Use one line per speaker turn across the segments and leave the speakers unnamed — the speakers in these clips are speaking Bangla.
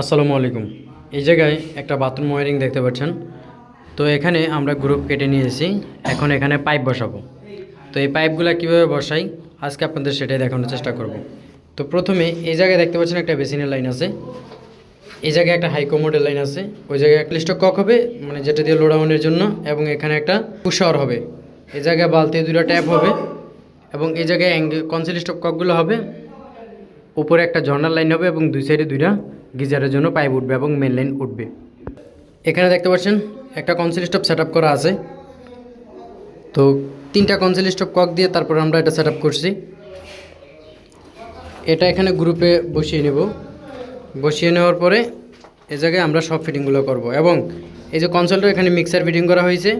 আসসালামু আলাইকুম। এই জায়গায় একটা বাথরুম ওয়ারিং দেখতে পাচ্ছেন। তো এখানে আমরা গ্রুপ কেটে নিয়েছি। এখন এখানে পাইপ বসাবো। তো এই পাইপগুলো কীভাবে বসাই আজকে আপনাদের সেটাই দেখানোর চেষ্টা করব। তো প্রথমে এই জায়গায় দেখতে পাচ্ছেন একটা বেসিনের লাইন আছে, এই জায়গায় একটা হাইকোমোডের লাইন আছে, ওই জায়গায় একটা লিস্টক কক হবে মানে যেটা দিয়ে লোডাউনের জন্য, এবং এখানে একটা পুশাওয়ার হবে। এই জায়গায় বালতি দুটো ট্যাপ হবে, এবং এই জায়গায় কনসিল স্টক ককগুলো হবে। উপরে একটা ঝর্নার লাইন হবে এবং দুই সাইডে দুইটা গিজারের জন্য পাইপ উঠবে এবং মেন লাইন উঠবে। এখানে দেখতে পাচ্ছেন একটা কনসিল স্টপ সেট করা আছে। তো তিনটা কনসিল স্টপ কক দিয়ে তারপর আমরা এটা সেট করছি। এটা এখানে গ্রুপে বসিয়ে নেব। বসিয়ে নেওয়ার পরে এই জায়গায় আমরা সব ফিটিংগুলো করব, এবং এই যে কনসোলটা এখানে মিক্সার ফিটিং করা হয়েছে,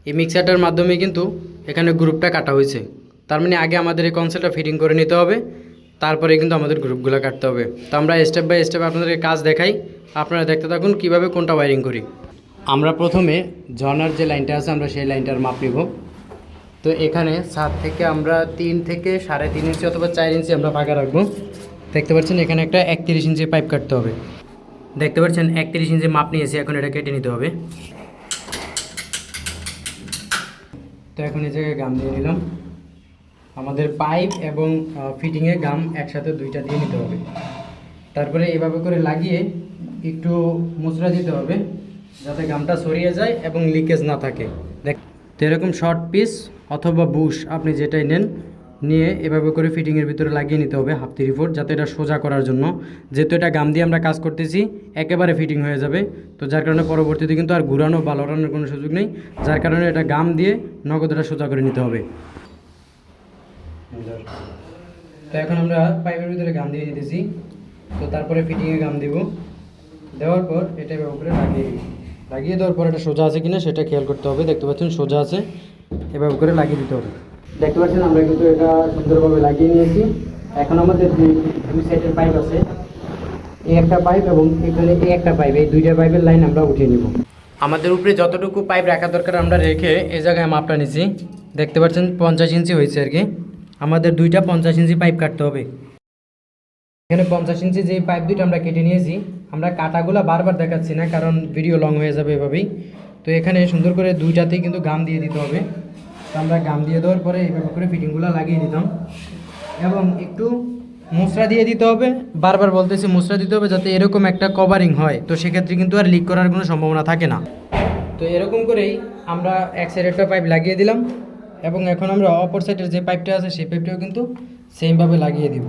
এই মিক্সারটার মাধ্যমে কিন্তু এখানে গ্রুপটা কাটা হয়েছে। তার মানে আগে আমাদের এই কনসোলটা ফিটিং করে নিতে হবে, তারপরে কিন্তু আমাদের গ্রুপগুলো কাটতে হবে। তো আমরা স্টেপ বাই স্টেপ আপনাদেরকে কাজ দেখাই, আপনারা দেখতে থাকুন কীভাবে কোনটা ওয়্যারিং করি। আমরা প্রথমে ঝর্নার যে লাইনটা আছে আমরা সেই লাইনটার মাপ নিব। তো এখানে 7 থেকে আমরা 3 থেকে 3.5 ইঞ্চি অথবা 4 ইঞ্চি আমরা ফাঁকা রাখবো। দেখতে পাচ্ছেন এখানে একটা 31 ইঞ্চি পাইপ কাটতে হবে। দেখতে পাচ্ছেন 31 ইঞ্চি মাপ নিয়েছি, এখন এটা কেটে নিতে হবে। তো এখন এই জায়গায় গাম দিয়ে নিলাম। আমাদের পাইপ এবং ফিটিংয়ে গাম একসাথে দুইটা দিয়ে নিতে হবে। তারপরে এভাবে করে লাগিয়ে একটু মুচড়া দিতে হবে যাতে গামটা সরিয়ে যায় এবং লিকেজ না থাকে। দেখ, তো এরকম শর্ট পিস অথবা বুশ আপনি যেটাই নেন, নিয়ে এভাবে করে ফিটিংয়ের ভিতরে লাগিয়ে নিতে হবে 1/2 ফুট, যাতে এটা সোজা করার জন্য। যেহেতু এটা গাম দিয়ে আমরা কাজ করতেছি, একেবারে ফিটিং হয়ে যাবে। তো যার কারণে পরবর্তীতে কিন্তু আর ঘুরানো বা লড়ানোর কোনো সুযোগ নেই। যার কারণে এটা গাম দিয়ে নগদ এটা সোজা করে নিতে হবে। তো এখন আমরা পাইপের ভিতরে গাম দিয়ে দিতেছি। তো তারপরে ফিটিংয়ে গাম দিব। দেওয়ার পর এটা এভাবে করে লাগিয়ে দেওয়ার পর এটা সোজা আছে কিনা সেটা খেয়াল করতে হবে। দেখতে পাচ্ছেন সোজা আছে, এভাবে করে লাগিয়ে দিতে হবে। দেখতে পাচ্ছেন আমরা কিন্তু এটা সুন্দরভাবে লাগিয়ে নিয়েছি। এখন আমাদের দুই সাইডের পাইপ আছে, এই একটা পাইপ এবং এখানে এই একটা পাইপ, এই দুইটা পাইপের লাইন আমরা উঠিয়ে নিব। আমাদের উপরে যতটুকু পাইপ রাখা দরকার আমরা রেখে এই জায়গায় মাপটা নিছি। দেখতে পাচ্ছেন 50 ইঞ্চি হয়েছে আর কি। আমাদের দুইটা 50 ইঞ্চি পাইপ কাটতে হবে। এখানে 50 ইঞ্চি যে পাইপ দুইটা আমরা কেটে নিয়েছি। আমরা কাটাগুলো বারবার দেখাচ্ছি না, কারণ ভিডিও লং হয়ে যাবে এভাবেই। তো এখানে সুন্দর করে দুইটাতেই কিন্তু গাম দিয়ে দিতে হবে। তো আমরা গাম দিয়ে দেওয়ার পরে এইভাবে করে ফিটিংগুলো লাগিয়ে দিতাম, এবং একটু মুচড়া দিয়ে দিতে হবে। বারবার বলতেছি মুচড়া দিতে হবে যাতে এরকম একটা কভারিং হয়। তো সেক্ষেত্রে কিন্তু আর লিক করার কোনো সম্ভাবনা থাকে না। তো এরকম করেই আমরা এক সাইডে একটা পাইপ লাগিয়ে দিলাম, এবং এখন আমরা অপর সাইডের যে পাইপটা আছে সেই পাইপটাও কিন্তু সেমভাবে লাগিয়ে দিব।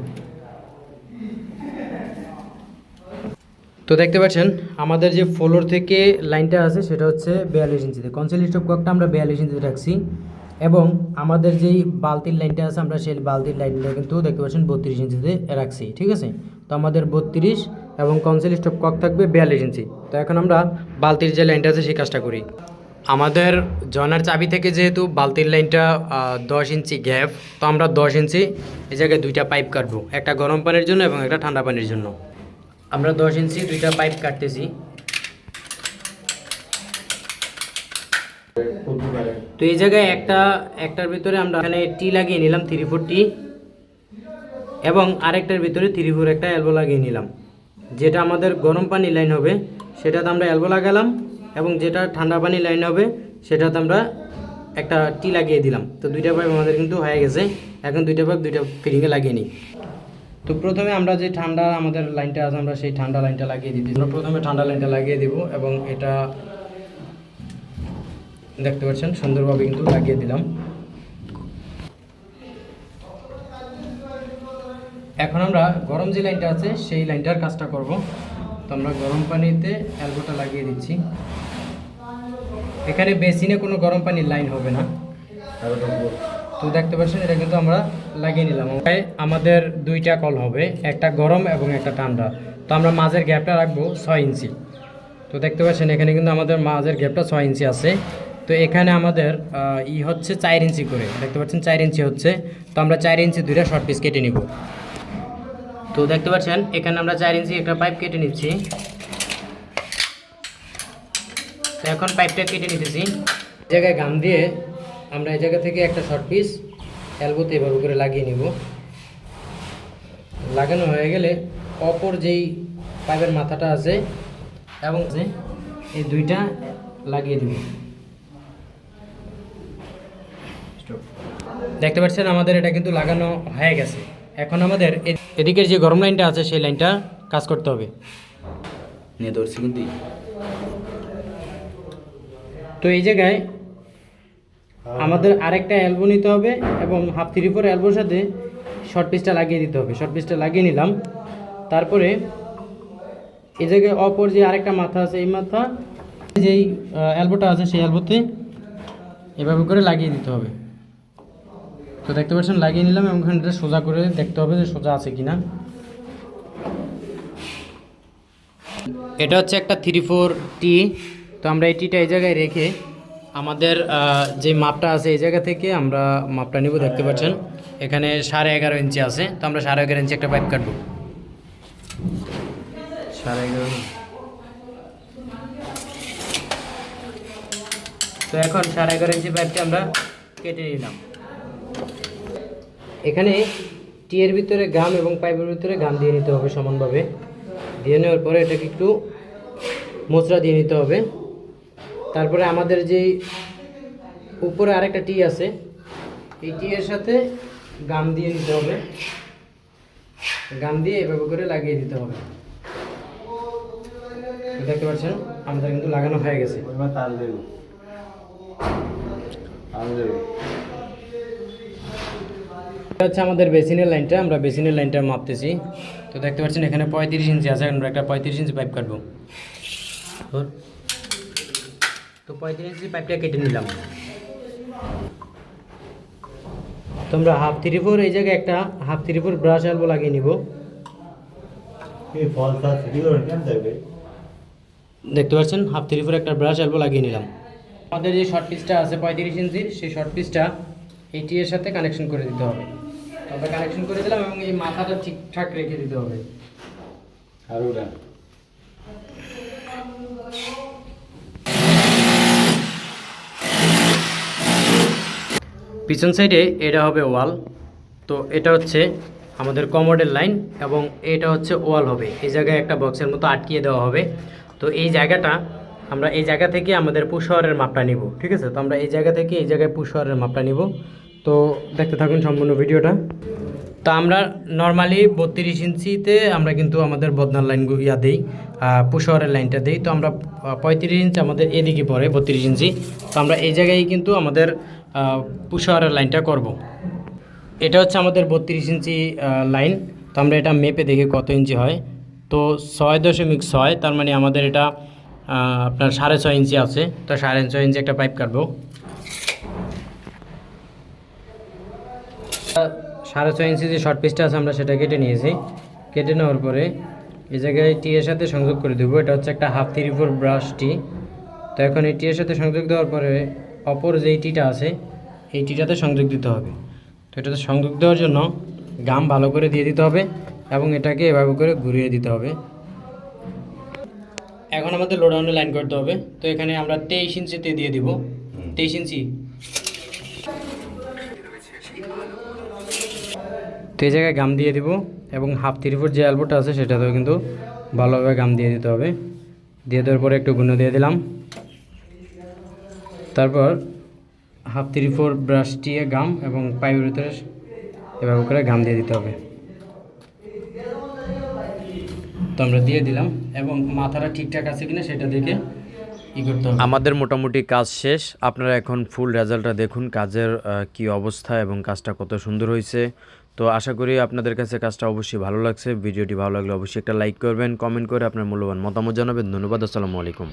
তো দেখতে পাচ্ছেন আমাদের যে ফ্লোর থেকে লাইনটা আছে সেটা হচ্ছে 42 ইঞ্চিতে। কনসিল স্টপ ককটা আমরা 42 ইঞ্চিতে রাখছি, এবং আমাদের যেই বালতির লাইনটা আছে আমরা সেই বালতির লাইনটা কিন্তু দেখতে পাচ্ছেন 32 ইঞ্চিতে রাখছি। ঠিক আছে, তো আমাদের 32 এবং কনসিল স্টপ কক থাকবে 42 ইঞ্চি। তো এখন আমরা বালতির যে লাইনটা আছে সেই কাজটা করি। আমাদের জনার চাবি থেকে যেহেতু বালতির লাইনটা 10 ইঞ্চি গ্যাপ, তো আমরা 10 ইঞ্চি এই জায়গায় দুইটা পাইপ কাটবো, একটা গরম পানির জন্য এবং একটা ঠান্ডা পানির জন্য। আমরা 10 ইঞ্চি দুইটা পাইপ কাটতেছি। তো এই জায়গায় একটার ভিতরে আমরা এখানে টি লাগিয়ে নিলাম 3 ফুট টি, এবং আরেকটার ভিতরে 3 ফুট একটা এলবো লাগিয়ে নিলাম। যেটা আমাদের গরম পানি লাইন হবে সেটাতে আমরা এলবো লাগালাম, এবং যেটা ঠান্ডা পানি লাইন হবে সেটাতে আমরা একটা টি লাগিয়ে দিলাম। তো দুইটা পাইপ আমাদের কিন্তু হয়ে গেছে। এখন দুইটা পাইপ দুইটা ফিটিংয়ে লাগিয়ে নিই। তো প্রথমে আমরা যে ঠান্ডা আমাদের লাইনটা আছে আমরা সেই ঠান্ডা লাইনটা লাগিয়ে দিই। আমরা প্রথমে ঠান্ডা লাইনটা লাগিয়ে দিব, এবং এটা দেখতে পাচ্ছেন সুন্দরভাবে কিন্তু লাগিয়ে দিলাম। এখন আমরা গরম যে লাইনটা আছে সেই লাইনটার কাজটা করব। তো আমরা গরম পানিতে এলবোটা লাগিয়ে দিচ্ছি। এখানে বেসিনে কোনো গরম পানির লাইন হবে না। তো দেখতে পাচ্ছেন এটা কিন্তু আমরা লাগিয়ে নিলাম। আমাদের দুইটা কল হবে, একটা গরম এবং একটা ঠান্ডা। তো আমরা মাঝের গ্যাপটা রাখবো 6 ইঞ্চি। তো দেখতে পাচ্ছেন এখানে কিন্তু আমাদের মাঝের গ্যাপটা 6 ইঞ্চি আছে। তো এখানে আমাদের হচ্ছে 4 ইঞ্চি করে, দেখতে পাচ্ছেন 4 ইঞ্চি হচ্ছে। তো আমরা 4 ইঞ্চি দুইটা শর্ট পিস কেটে নিব। তো দেখতে পাচ্ছেন এখানে আমরা 4 ইঞ্চি একটা পাইপ কেটে নিচ্ছি। তো এখন পাইপটা কেটে নিতেছি। জায়গায় গাম দিয়ে আমরা এই জায়গা থেকে একটা শর্ট পিস এলবোতে এভাবে করে লাগিয়ে নিব। লাগানো হয়ে গেলে অপর যেই পাইপের মাথাটা আছে এবং এই দুইটা লাগিয়ে দিব। দেখতে পাচ্ছেন আমাদের এটা কিন্তু লাগানো হয়ে গেছে। এখন আমাদের এদিকের যে গরম লাইনটা আছে সেই লাইনটা কাজ করতে হবে।
নিয়ে ধরছি কিন্তু
তো এই জায়গায় আমাদের আরেকটা এলবো নিতে হবে এবং 1/2 এলবোর সাথে শর্ট পিসটা লাগিয়ে দিতে হবে। শর্ট পিসটা লাগিয়ে নিলাম। তারপরে এই জায়গায় অপর যে আরেকটা মাথা আছে, এই মাথা যেই এলবোটা আছে সেই এলবোতে এভাবে করে লাগিয়ে দিতে হবে। তো দেখতে পাচ্ছেন লাগিয়ে নিলাম এবং এখানটা সোজা করে দেখতে হবে যে সোজা আছে কিনা। এটা হচ্ছে একটা 3/4 টি। তো আমরা এই টিটা এই জায়গায় রেখে আমাদের যে মাপটা আছে এই জায়গা থেকে আমরা মাপটা নিব। দেখতে পাচ্ছেন এখানে 11.5 ইঞ্চি আছে। তো আমরা 11.5 ইঞ্চি একটা পাইপ কাটবো। 11.5। তো এখন 11.5 ইঞ্চি পাইপটি আমরা কেটে নিলাম। এখানে টিয়ের ভিতরে গাম এবং পাইপের ভিতরে গাম দিয়ে নিতে হবে সমানভাবে। দিয়ে নেওয়ার পরে এটাকে একটু মোচড়া দিয়ে নিতে হবে। তারপরে আমাদের যেই উপরে আরেকটা টি আছে এই টিয়ের সাথে গাম দিয়ে নিতে হবে। গাম দিয়ে এভাবে করে লাগিয়ে দিতে হবে। দেখতে পাচ্ছেন আমাদের কিন্তু লাগানো হয়ে গেছে। এটা হচ্ছে আমাদের বেসিনের লাইনটা। আমরা বেসিনের লাইনটা মাপতেছি। তো দেখতে পাচ্ছেন এখানে 35 ইঞ্চি আছে। আমরা একটা 35 ইঞ্চি পাইপ কাটবো। তো 35 ইঞ্চি পাইপটা কেটে নিলাম। তো আমরা 1/2 এই জায়গায় একটা 1/2 ব্রাশ এলবো লাগিয়ে নিব। দেখতে পাচ্ছেন 1/2 একটা ব্রাশ এলবো লাগিয়ে নিলাম। আমাদের যে শর্ট পিসটা আছে 35 ইঞ্চির, সেই শর্ট পিসটা এই টি এর সাথে কানেকশন করে দিতে হবে। আমরা কানেকশন করে দিলাম এবং এই মাথাটা ঠিকঠাক রেখে দিতে হবে। পিছন সাইডে এটা হবে ওয়াল। তো এটা হচ্ছে আমাদের কমোডের লাইন এবং এটা হচ্ছে ওয়াল হবে। এই জায়গায় একটা বক্সের মতো আটকিয়ে দেওয়া হবে। তো এই জায়গাটা আমরা এই জায়গা থেকে আমাদের পুশ হাওয়ারের মাপটা নিব। ঠিক আছে, তো আমরা এই জায়গা থেকে এই জায়গায় পুশ হাওয়ারের মাপটা নিব। তো দেখতে থাকুন সম্পূর্ণ ভিডিওটা। তো আমরা নর্মালি 32 ইঞ্চিতে আমরা কিন্তু আমাদের বদনার লাইন দিই, পুশ হাওয়ারের লাইনটা দিই। তো আমরা 35 ইঞ্চি আমাদের এদিকে পড়ে 32 ইঞ্চি। তো আমরা এই জায়গায় কিন্তু আমাদের পুশ হাওয়ারের লাইনটা করব। এটা হচ্ছে আমাদের 32 ইঞ্চি লাইন। তো আমরা এটা মেপে দেখি কত ইঞ্চি হয়। তো 6.6, তার মানে আমাদের এটা আপনার 6.5 ইঞ্চি আছে। তো 6.5 ইঞ্চি একটা পাইপ কাটবো। 6.5 ইঞ্চি যে শর্ট পিসটা আছে আমরা সেটা কেটে নিয়েছি। কেটে নেওয়ার পরে এই জায়গায় টি এর সাথে সংযোগ করে দেবো। এটা হচ্ছে একটা 1/2 ব্রাশ টি। তো এখন এই টি এর সাথে সংযোগ দেওয়ার পরে অপর যেই টিটা আছে এই টিটাতে সংযোগ দিতে হবে। তো এটাতে সংযোগ দেওয়ার জন্য গাম ভালো করে দিয়ে দিতে হবে এবং এটাকে এভাবে করে ঘুরিয়ে দিতে হবে। এখন আমাদের লোডাউনে লাইন করতে হবে। তো এখানে আমরা 23 ইঞ্চিতে দিয়ে দিব। 23 ইঞ্চি। তো এই জায়গায় গাম দিয়ে দিব এবং 1/2 যে এলবোটা আছে সেটাতেও কিন্তু ভালোভাবে গাম দিয়ে দিতে হবে। দিয়ে দেওয়ার পরে একটু গুণ দিয়ে দিলাম। তারপর 1/2 ব্রাশ দিয়ে গাম এবং পাইপের ভিতরে এভাবে করে গাম দিয়ে দিতে হবে। তো আমরা দিয়ে দিলাম এবং মাথাটা ঠিকঠাক আছে কিনা সেটা দেখে করতে হবে।
আমাদের মোটামুটি কাজ শেষ। আপনারা এখন ফুল রেজাল্টটা দেখুন, কাজের কি অবস্থা এবং কাজটা কত সুন্দর হয়েছে। তো আশা করি আপনাদের কাছে কাজটা অবশ্যই ভালো লাগছে। ভিডিওটি ভালো লাগলে অবশ্যই একটা লাইক করবেন, কমেন্ট করে আপনার মূল্যবান মতামত জানাবেন। ধন্যবাদ। আসসালামু আলাইকুম।